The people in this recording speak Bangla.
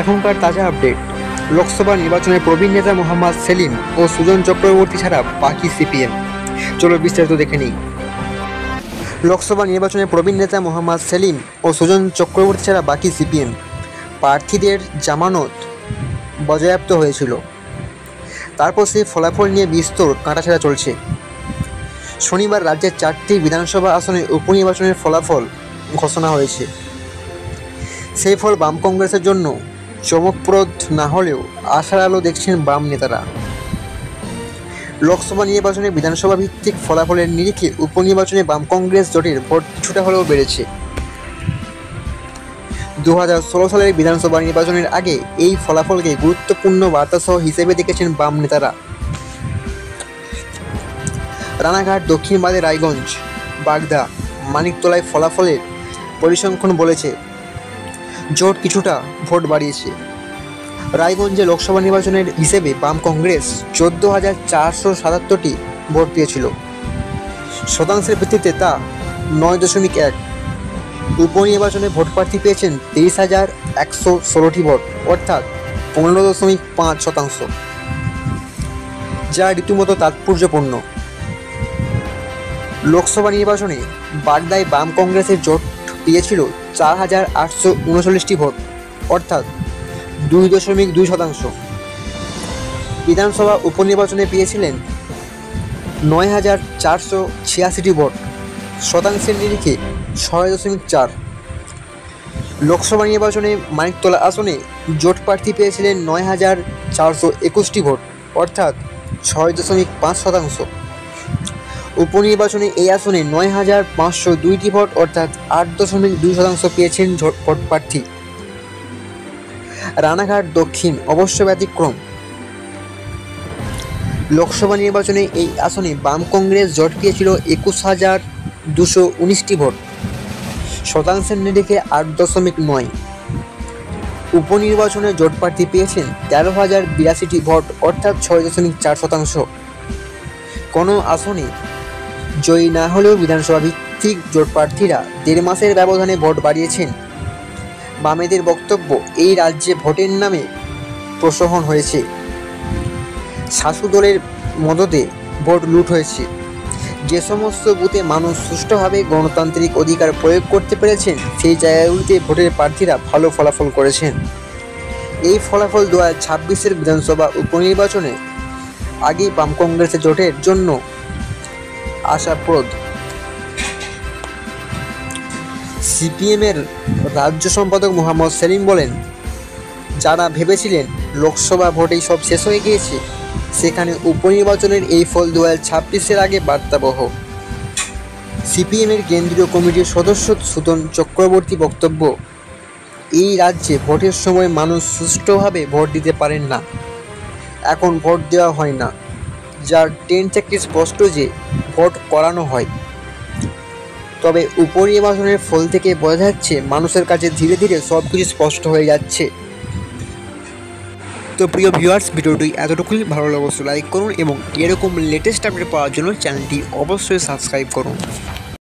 এখনকার তাজা আপডেট। লোকসভা নির্বাচনে প্রবীণ নেতা মোহাম্মদ সেলিম ও সুজন চক্রবর্তী ছাড়া বাকি সিপিএম। চলো বিস্তারিত দেখে নিই। লোকসভা নির্বাচনে প্রবীণ নেতা মোহাম্মদ সেলিম ও সুজন চক্রবর্তী ছাড়া বাকি সিপিএম প্রার্থীদের জামানত বাজেয়াপ্ত হয়েছিল। তারপর সেই ফলাফল নিয়ে বিস্তর কাটাছেঁড়া চলছে। শনিবার রাজ্যের 4টি বিধানসভা আসনে উপনির্বাচনের ফলাফল ঘোষণা হয়েছে। সেই ফল বাম কংগ্রেসের জন্য চমকপ্রদ না হলেও আশার আলো দেখছেন বাম নেতারা। লোকসভা নির্বাচনে বিধানসভা ভিত্তিক ফলাফলের নিরিখে উপনির্বাচনে বাম কংগ্রেস জোটের ভোট কিছুটা হলেও বেড়েছে। 2016 সালের বিধানসভা নির্বাচনের আগে এই ফলাফলকে গুরুত্বপূর্ণ বার্তাসহ হিসেবে দেখেছেন বাম নেতারা। রানাঘাট, দক্ষিণ বাদে রায়গঞ্জ, বাগদা, মানিকতলায় ফলাফলের পরিসংখ্যান বলেছে জোট কিছুটা ভোট বাড়িয়েছে। রায়গঞ্জে লোকসভা নির্বাচনের হিসেবে বাম কংগ্রেস 14,477টি ভোট পেয়েছিল। শতাংশের ভিত্তিতে তা 9.1। উপনির্বাচনে ভোট প্রার্থী পেয়েছেন 23,116টি ভোট, অর্থাৎ 15.5%, যা রীতিমতো তাৎপর্যপূর্ণ। লোকসভা নির্বাচনে বাগদায় বাম কংগ্রেসের জোট পেয়েছিল 4,839টি ভোট, অর্থাৎ 2.2%। বিধানসভা উপনির্বাচনে পেয়েছিলেন 9,486টি ভোট, শতাংশের নিরিখে 6.4। লোকসভা নির্বাচনে মানিকতলা আসনে জোট প্রার্থী পেয়েছিলেন 9,421টি ভোট, অর্থাৎ 6.5%। উপনির্বাচনে এই আসনে 9,502টি ভোট, অর্থাৎ 8.2% পেয়েছেন ভোট প্রার্থী। রানাঘাট দক্ষিণ অবশ্য ব্যতিক্রম। লোকসভা নির্বাচনে এই আসনে বাম কংগ্রেস জোট পেয়েছিল 21,219টি ভোট, শতাংশের নিরিখে 8.9। উপনির্বাচনে জোট প্রার্থী পেয়েছেন 13,082টি ভোট, অর্থাৎ 6.4%। কোনো আসনে জয়ী না হলেও বিধানসভা ভিত্তিক জোট প্রার্থীরা 1.5 মাসের ব্যবধানে ভোট বাড়িয়েছেন। বামেদের বক্তব্য, এই রাজ্যে ভোটের নামে প্রহসন হয়েছে, শাসক দলের মদদে ভোট লুট হয়েছে। যে সমস্ত বুথে মানুষ সুষ্ঠুভাবে গণতান্ত্রিক অধিকার প্রয়োগ করতে পেরেছেন, সেই জায়গাগুলিতে ভোটের প্রার্থীরা ভালো ফলাফল করেছেন। এই ফলাফল 2026-এর বিধানসভা উপনির্বাচনে আগেই বাম কংগ্রেসের জোটের জন্য আশাপ্রদ। সিপিএমের রাজ্য সম্পাদক মোহাম্মদ সেলিম বলেন, যারা ভেবেছিলেন লোকসভা ভোটেই সব শেষ হয়ে গিয়েছে, সেখানে উপনির্বাচনের এই ফল 2026-এর আগে বার্তাবহ। সিপিএমের কেন্দ্রীয় কমিটির সদস্য সুজন চক্রবর্তী বক্তব্য, এই রাজ্যে ভোটের সময় মানুষ সুষ্ঠুভাবে ভোট দিতে পারেন না, এখন ভোট দেওয়া হয় না, যার ট্রেন্ড থেকে স্পষ্ট যে ভোট করানো হয়। তবে উপনির্বাচনের ফল থেকে বোঝা যাচ্ছে মানুষের কাছে ধীরে ধীরে সব কিছু স্পষ্ট হয়ে যাচ্ছে। তো প্রিয় ভিউয়ার্স, ভিডিওটি এতটুকুই। ভালো লাগলে অবশ্যই লাইক করুন এবং এরকম লেটেস্ট আপডেট পাওয়ার জন্য চ্যানেলটি অবশ্যই সাবস্ক্রাইব করুন।